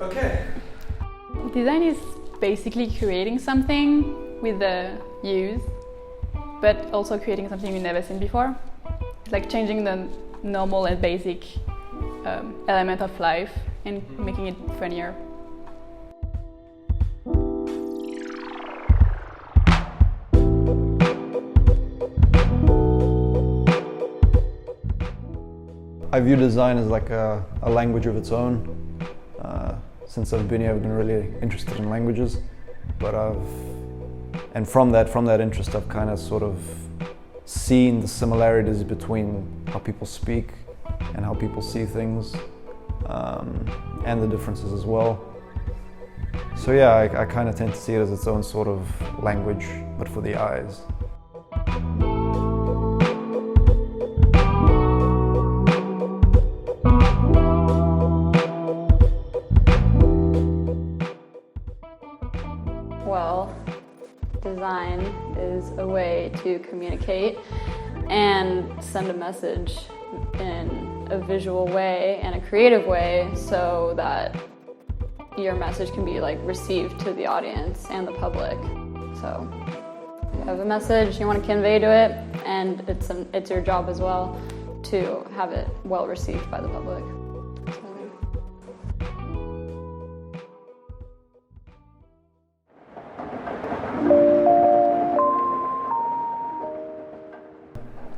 Okay. Design is basically creating something with the use, but also creating something we've never seen before. It's like changing the normal and basic element of life and making it funnier. I view design as like a language of its own. Since I've been here, I've been really interested in languages, and from that interest, I've kind of sort of seen the similarities between how people speak and how people see things, and the differences as well. So yeah, I kind of tend to see it as its own sort of language, but for the eyes. Well, design is a way to communicate and send a message in a visual way and a creative way so that your message can be like received to the audience and the public. So you have a message you want to convey to it, and it's your job as well to have it well received by the public.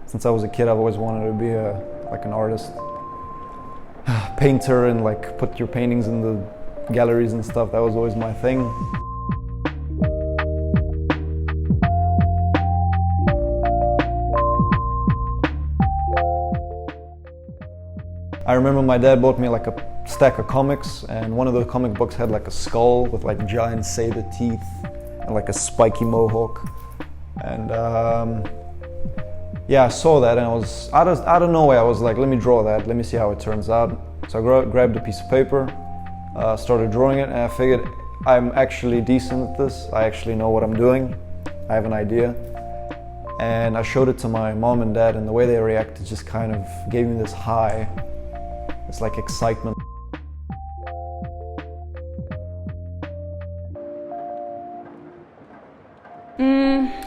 Since I was a kid, I've always wanted to be like an artist, painter, and like put your paintings in the galleries and stuff. That was always my thing. I remember my dad bought me like a stack of comics, and one of the comic books had like a skull with like giant saber teeth and like a spiky mohawk. And yeah, I saw that, and I was out of nowhere. I was like, let me draw that. Let me see how it turns out. So I grabbed a piece of paper, started drawing it, and I figured I'm actually decent at this. I actually know what I'm doing. I have an idea. And I showed it to my mom and dad, and the way they reacted just kind of gave me this high. It's like excitement.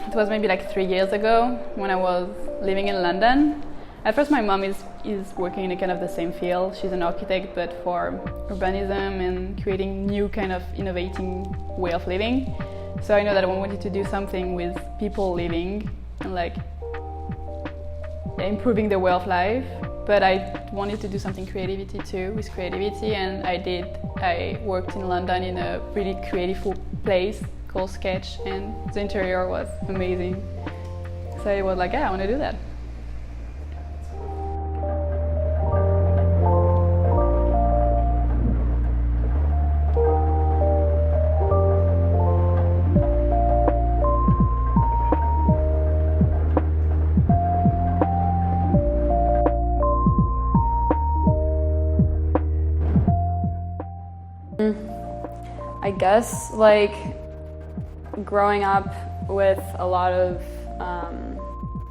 It was maybe like 3 years ago when I was living in London. At first my mom is working in a kind of the same field. She's an architect, but for urbanism and creating new kind of innovating way of living. So I know that I wanted to do something with people living and like improving their way of life. But I wanted to do something creativity too, with creativity, and I did. I worked in London in a really creative place called Sketch, and the interior was amazing. So I was like, yeah, I want to do that. I guess like growing up with a lot of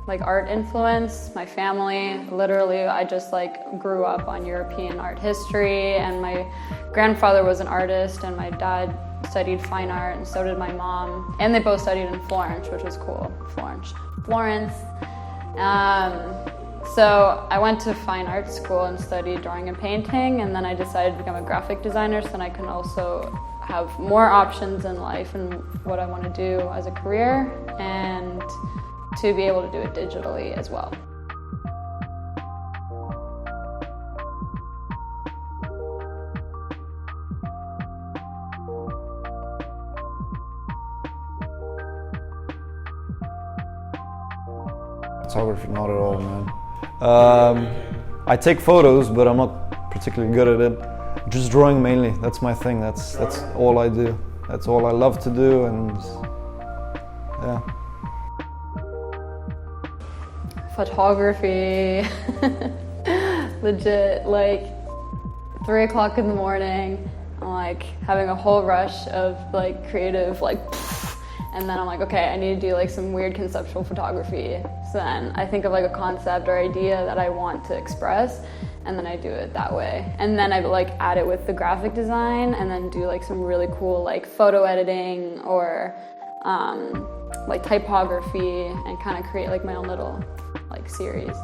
like art influence, my family, literally I just like grew up on European art history, and my grandfather was an artist and my dad studied fine art, and so did my mom, and they both studied in Florence, which was cool. Florence. So I went to fine art school and studied drawing and painting, and then I decided to become a graphic designer so then I can also have more options in life and what I want to do as a career, and to be able to do it digitally as well. Photography, not at all, man. I take photos, but I'm not particularly good at it. Just drawing mainly, that's my thing, that's all I do. That's all I love to do, and yeah. Photography, legit, like 3 o'clock in the morning, I'm like having a whole rush of like creative like and then I'm like, okay, I need to do like some weird conceptual photography. So then I think of like a concept or idea that I want to express, and then I do it that way. And then I like add it with the graphic design, and then do like some really cool like photo editing or like typography, and kind of create like my own little like series.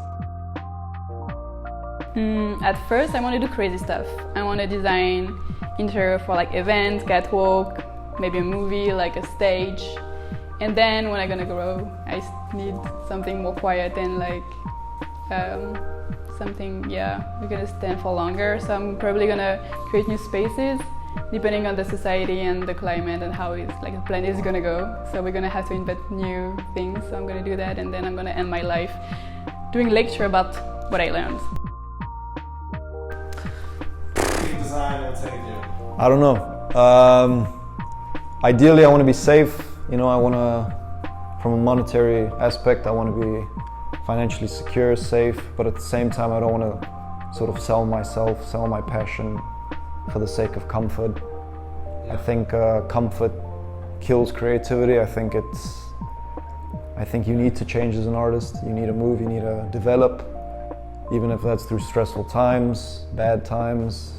At first, I want to do crazy stuff. I want to design interior for like events, catwalk, maybe a movie, like a stage. And then when I'm gonna grow, I need something more quiet and like something, we're gonna stand for longer. So I'm probably gonna create new spaces depending on the society and the climate and how it's like the planet is gonna go. So we're gonna have to invent new things. So I'm gonna do that, and then I'm gonna end my life doing lecture about what I learned. Design will take you? I don't know. Ideally, I want to be safe. You know, I want to, from a monetary aspect, I want to be financially secure, safe, but at the same time, I don't want to sort of sell myself, sell my passion for the sake of comfort. I think comfort kills creativity. I think you need to change as an artist. You need to move, you need to develop, even if that's through stressful times, bad times.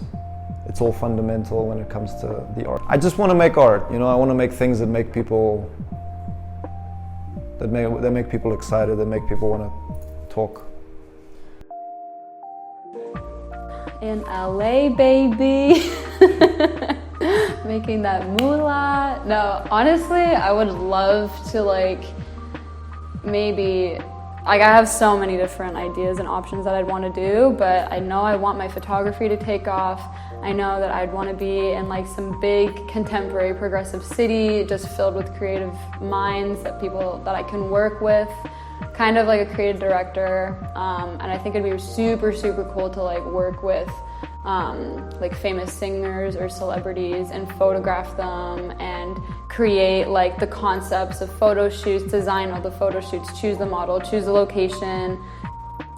It's all fundamental when it comes to the art. I just want to make art, you know. I want to make things that make people make people excited, that make people want to talk. In LA, baby. Making that moolah. No, honestly, I would love to like maybe. Like, I have so many different ideas and options that I'd want to do, but I know I want my photography to take off. I know that I'd want to be in like some big contemporary progressive city just filled with creative minds, that I can work with, kind of like a creative director. And I think it'd be super, super cool to like work with like famous singers or celebrities and photograph them and create like the concepts of photo shoots, design all the photo shoots, choose the model, choose the location,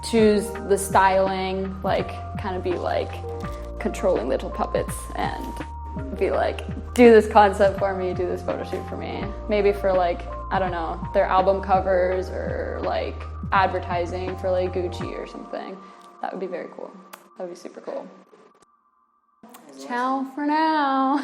choose the styling, like kind of be like controlling little puppets and be like, do this concept for me, do this photo shoot for me. Maybe for like, I don't know, their album covers or like advertising for like Gucci or something. That would be very cool. That would be super cool. Ciao for now.